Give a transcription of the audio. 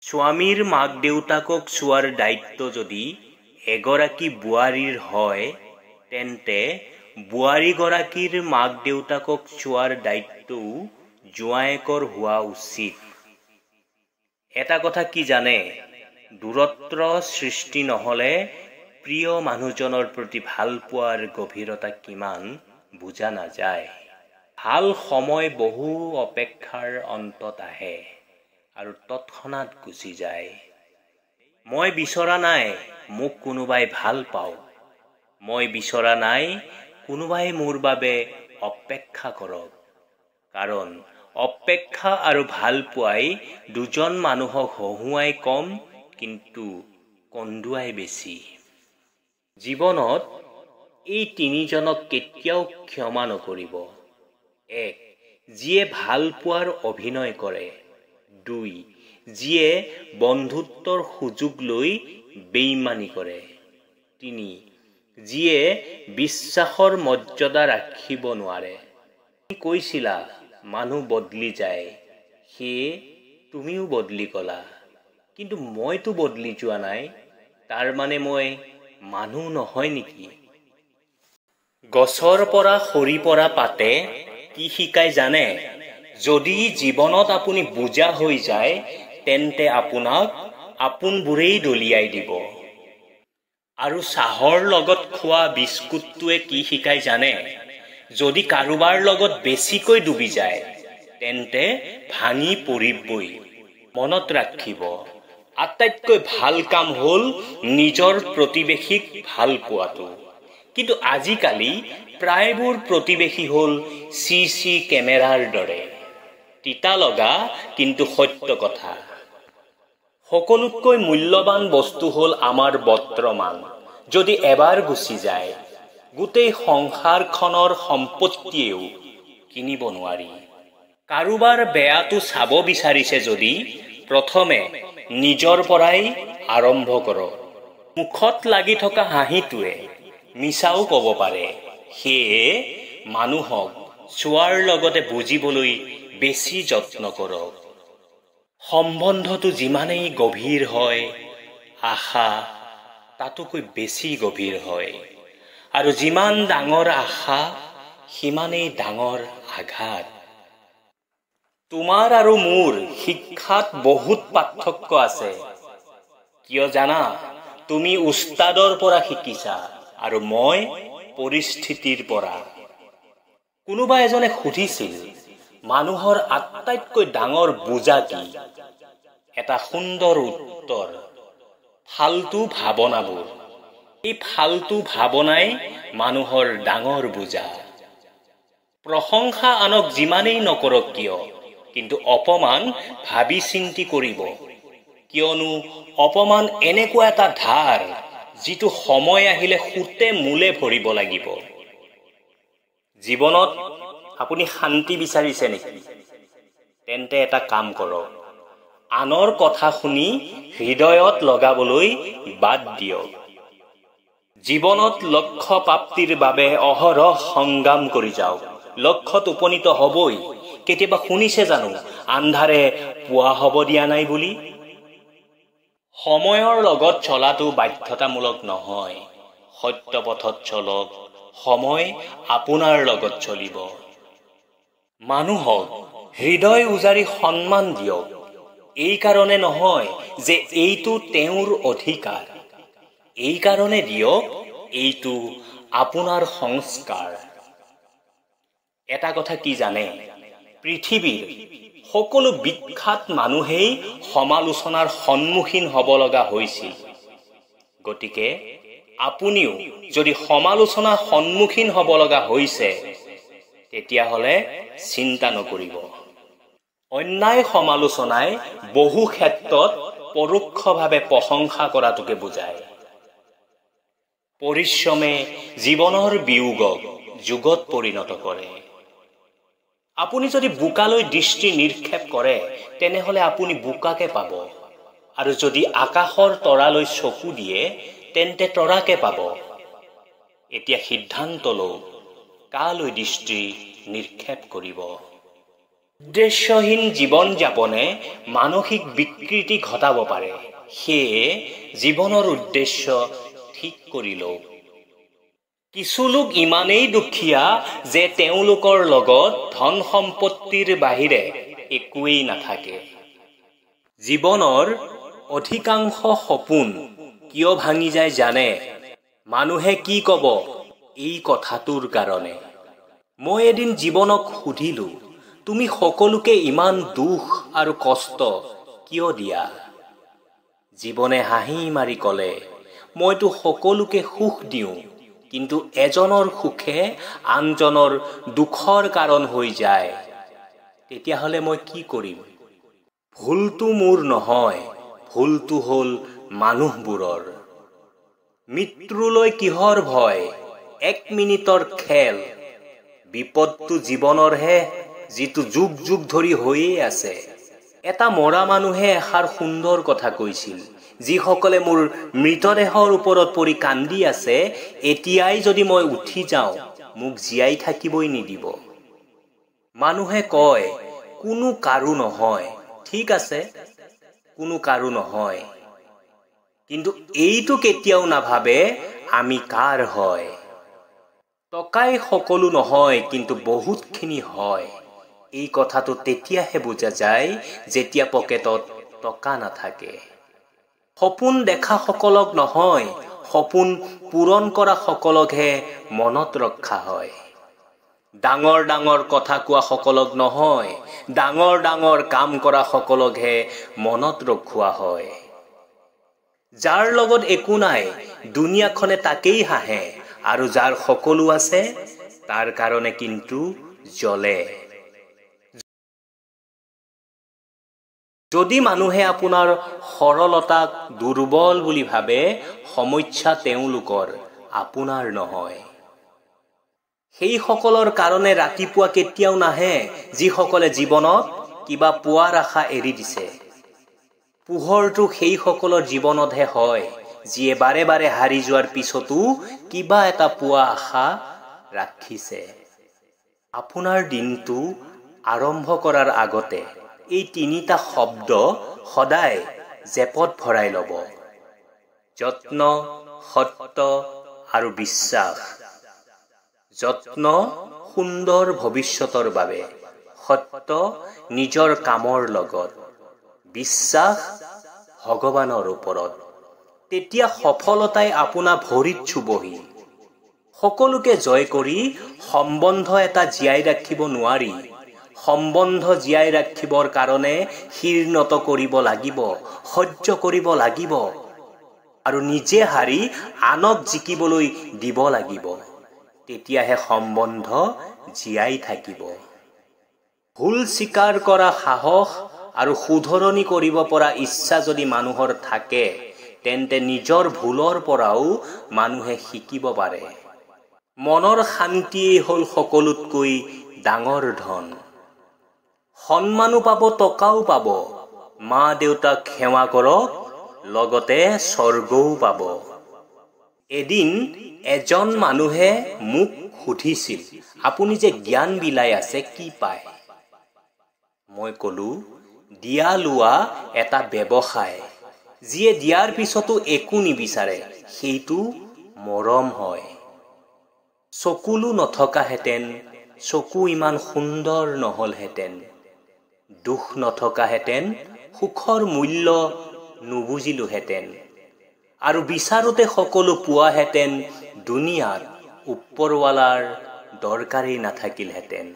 স্বামীৰ মাক দেউতাকক চোৱাৰ দায়িত্ব যদি এগৰাকী বোৱাৰীৰ হয়, তেন্তে বোৱাৰীগৰাকীৰ মাক দেউতাকক চোৱাৰ দায়িত্বও জোঁৱায়েকৰ হোৱা উচিত। এটা কথা কি জানে, দূৰত্ব সৃষ্টি নহলে প্ৰিয় মানুহজনৰ প্ৰতি ভাল পোৱাৰ গভীৰতা কিমান বুজা নাযায়। ভাল সময় বহু অপেক্ষাৰ অন্তত আহে আৰু তৎক্ষণাৎ গুচি যায়। মই বিচৰা নাই মোক কোনোবাই ভাল পাওক, মই বিচৰা নাই কোনোবাই মোৰ বাবে অপেক্ষা কৰক, কাৰণ অপেক্ষা আৰু ভাল পোৱাই দুজন মানুহক হহুৱাই কম কিন্তু কন্দুৱাই বেছি। জীৱনত এই তিনিজনক কেতিয়াও ক্ষমা নকৰিব। 1. যিয়ে ভাল পোৱাৰ অভিনয় কৰে। 2. যিয়ে বন্ধুত্বৰ সুযোগ লৈ বেইমানি কৰে। 3. যিয়ে বিশ্বাসৰ মৰ্যাদা ৰাখিব নোৱাৰে। তুমি কৈছিলা মানুহ বদলি যায়, সেয়ে তুমিও বদলি গলা, কিন্তু মইতো বদলি যোৱা নাই, তাৰ মানে মই মানুহ নহয় নেকি? গছৰ পৰা সৰি পৰা পাতে কি শিকাই জানে? যদি জীৱনত আপুনি বোজা হৈ যায়, তেন্তে আপোনাক আপোনবোৰেই দলিয়াই দিব। আৰু চাহৰ লগত খোৱা বিস্কুটটোৱে কি শিকাই জানে? যদি কাৰোবাৰ লগত বেছিকৈ ডুবি যায়, তেন্তে ভাঙি পৰিবই। মনত ৰাখিব, আটাইতকৈ ভাল কাম হ'ল নিজৰ প্ৰতিবেশীক ভাল পোৱাটো। কিন্তু আজিকালি প্ৰায়বোৰ প্ৰতিবেশী হ'ল CC কেমেৰাৰ দৰে। তিতা লগা কিন্তু সত্য কথা। সকলোতকৈ মূল্যৱান বস্তু হ'ল আমাৰ বৰ্তমান। যদি এবাৰ গুচি যায়, গোটেই সংসাৰখনৰ সম্পত্তিয়েও কিনিব নোৱাৰি। কাৰোবাৰ বেয়াটো চাব বিচাৰিছে যদি প্ৰথমে নিজৰ পৰাই আৰম্ভ কৰক। মুখত লাগি থকা হাঁহিটোৱে মিছাও ক'ব পাৰে। সেয়ে মানুহক চোৱাৰ লগতে বুজিবলৈ বেছি যত্ন কৰক। সম্বন্ধটো যিমানেই গভীৰ হয়, আশা তাতোকৈ বেছি গভীৰ হয়। আৰু যিমান ডাঙৰ আশা, সিমানেই ডাঙৰ আঘাত। তোমাৰ আৰু মোৰ শিক্ষাত বহুত পাৰ্থক্য আছে। কিয় জানা? তুমি উস্তাদৰ পৰা শিকিছা আৰু মই পৰিস্থিতিৰ পৰা। কোনোবা এজনে সুধিছিল, মানুহৰ আটাইতকৈ ডাঙৰ বোজা কি? এটা সুন্দৰ উত্তৰ, ফাল্টু ভাৱনাবোৰ। এই ফাল্টু ভাৱনাই মানুহৰ ডাঙৰ বোজা। প্ৰশংসা আনক যিমানেই নকৰক কিয়, কিন্তু অপমান ভাবি চিন্তি কৰিব। কিয়নো অপমান এনেকুৱা এটা ধাৰ, যিটো সময় আহিলে সুতে মূলে ভৰিব লাগিব। জীৱনত আপুনি শান্তি বিচাৰিছে নেকি? তেন্তে এটা কাম কৰক, আনৰ কথা শুনি হৃদয়ত লগাবলৈ বাদ দিয়ক। জীৱনত লক্ষ্য প্ৰাপ্তিৰ বাবে অহৰহ সংগ্ৰাম কৰি যাওক। লক্ষ্যত উপনীত হ'বই। কেতিয়াবা শুনিছে জানো আন্ধাৰে পুৱা হ'ব দিয়া নাই বুলি? সময়ৰ লগত চলাটো বাধ্যতামূলক নহয়। সত্য পথত চলক, সময় আপোনাৰ লগত চলিব। মানুহক হৃদয় উজাৰি সন্মান দিয়ক। এই কাৰণে নহয় যে এইটো তেওঁৰ অধিকাৰ, এই কাৰণে দিয়ক এইটো আপোনাৰ সংস্কাৰ। এটা কথা কি জানে? পৃথিৱীৰ সকলো বিখ্যাত মানুহেই সমালোচনাৰ সন্মুখীন হ'ব লগা হৈছিল। গতিকে আপুনিও যদি সমালোচনাৰ সন্মুখীন হ'ব লগা হৈছে, তেতিয়াহ'লে চিন্তা নকৰিব। অন্যায় সমালোচনাই বহু ক্ষেত্ৰত পৰোক্ষভাৱে প্ৰশংসা কৰাটোকে বুজায়। পৰিশ্ৰমে জীৱনৰ বিয়োগক যোগত পৰিণত কৰে। আপুনি যদি বোকালৈ দৃষ্টি নিক্ষেপ কৰে, তেনেহ'লে আপুনি বোকাকে পাব। আৰু যদি আকাশৰ তৰালৈ চকু দিয়ে, তেন্তে তৰাকে পাব। এতিয়া সিদ্ধান্ত লওক, কালৈ দৃষ্টি নিক্ষেপ কৰিব। উদ্দেশ্যহীন জীৱন যাপনে মানসিক বিকৃতি ঘটাব পাৰে। সেয়ে জীৱনৰ উদ্দেশ্য ঠিক কৰি লওক। কিছু লোক ইমানেই দুখীয়া যে তেওঁলোকৰ লগত ধন সম্পত্তিৰ বাহিৰে একোৱেই নাথাকে। জীৱনৰ অধিকাংশ সপোন কিয় ভাঙি যায় জানে? মানুহে কি ক'ব এই কথাটোৰ কাৰণে। মই এদিন জীৱনক সুধিলো, তুমি সকলোকে ইমান দুখ আৰু কষ্ট কিয় দিয়া? জীৱনে হাঁহি মাৰি ক'লে, মইতো সকলোকে সুখ দিওঁ, কিন্তু এজনৰ সুখে আনজনৰ দুখৰ কাৰণ হৈ যায়। তেতিয়াহ'লে মই কি কৰিম? ভুলটো মোৰ নহয়, ভুলটো হ'ল মানুহবোৰৰ। মৃত্যুলৈ কিহৰ ভয়? 1 মিনিটৰ খেল। বিপদটো জীৱনৰহে, যিটো যুগ যুগ ধৰি হৈয়ে আছে। এটা মৰা মানুহে এষাৰ সুন্দৰ কথা কৈছিল, যিসকলে মোৰ মৃতদেহৰ ওপৰত পৰি কান্দি আছে, এতিয়াই যদি মই উঠি যাওঁ, মোক জীয়াই থাকিবই নিদিব। মানুহে কয়, কোনো কাৰো নহয়। ঠিক আছে, কোনো কাৰো নহয়, কিন্তু এইটো কেতিয়াও নাভাবে আমি কাৰ হয়। টকাই সকলো নহয়, কিন্তু বহুতখিনি হয়। এই কথাটো তেতিয়াহে বুজা যায় যেতিয়া পকেটত টকা নাথাকে। সপোন দেখা সকলক নহয়, সপোন পূৰণ কৰা সকলকহে মনত ৰখা হয়। ডাঙৰ ডাঙৰ কথা কোৱা সকলক নহয়, ডাঙৰ ডাঙৰ কাম কৰা সকলকহে মনত ৰখোৱা হয়। যাৰ লগত একো নাই, দুনিয়াখনে তাকেই হাঁহে, আৰু যাৰ সকলো আছে, তাৰ কাৰণে কিন্তু জ্বলে। যদি মানুহে আপোনাৰ সৰলতাক দুৰ্বল বুলি ভাবে, সমস্যা তেওঁলোকৰ, আপোনাৰ নহয়। সেই সকলৰ কাৰণে ৰাতিপুৱা কেতিয়াও নাহে, যিসকলে জীৱনত কিবা পোৱাৰ আশা এৰি দিছে। পোহৰটো সেই সকলৰ জীৱনতহে হয়, যিয়ে বাৰে বাৰে হাৰি যোৱাৰ পিছতো কিবা এটা পোৱা আশা ৰাখিছে। আপোনাৰ দিনটো আৰম্ভ কৰাৰ আগতে এই 3টা শব্দ সদায় জেপত ভৰাই ল'ব: যত্ন, সত্য আৰু বিশ্বাস। যত্ন সুন্দৰ ভৱিষ্যতৰ বাবে, সত্য নিজৰ কামৰ লগত, বিশ্বাস ভগৱানৰ ওপৰত। তেতিয়া সফলতাই আপোনাৰ ভৰিত চুবহি। সকলোকে জয় কৰি সম্বন্ধ এটা জীয়াই ৰাখিব নোৱাৰি। সম্বন্ধ জীয়াই ৰাখিবৰ কাৰণে শিৰ নত কৰিব লাগিব, সহ্য কৰিব লাগিব, আৰু নিজে হাৰি আনক জিকিবলৈ দিব লাগিব। তেতিয়াহে সম্বন্ধ জীয়াই থাকিব। ভুল স্বীকাৰ কৰা সাহস আৰু শুধৰণি কৰিব পৰা ইচ্ছা যদি মানুহৰ থাকে, তেন্তে নিজৰ ভুলৰ পৰাও মানুহে শিকিব পাৰে। মনৰ শান্তিয়েই হ'ল সকলোতকৈ ডাঙৰ ধন। সন্মানো পাব, টকাও পাব। মা দেউতাক সেৱা কৰক, লগতে স্বৰ্গও পাব। এদিন এজন মানুহে মোক সুধিছিল, আপুনি যে জ্ঞান বিলাই আছে, কি পায়? মই ক'লো, দিয়া লোৱা এটা ব্যৱসায়। যিয়ে দিয়াৰ পিছতো একো নিবিচাৰে, সেইটো মৰম হয়। চকুলো নথকাহেঁতেন চকু ইমান সুন্দৰ নহলহেঁতেন। দুখ নথকাহেঁতেন সুখৰ মূল্য নুবুজিলোহেঁতেন। আৰু বিচাৰোতে সকলো পোৱাহেঁতেন, দুনিয়াত ওপৰৱালাৰ দৰকাৰেই নাথাকিলহেঁতেন।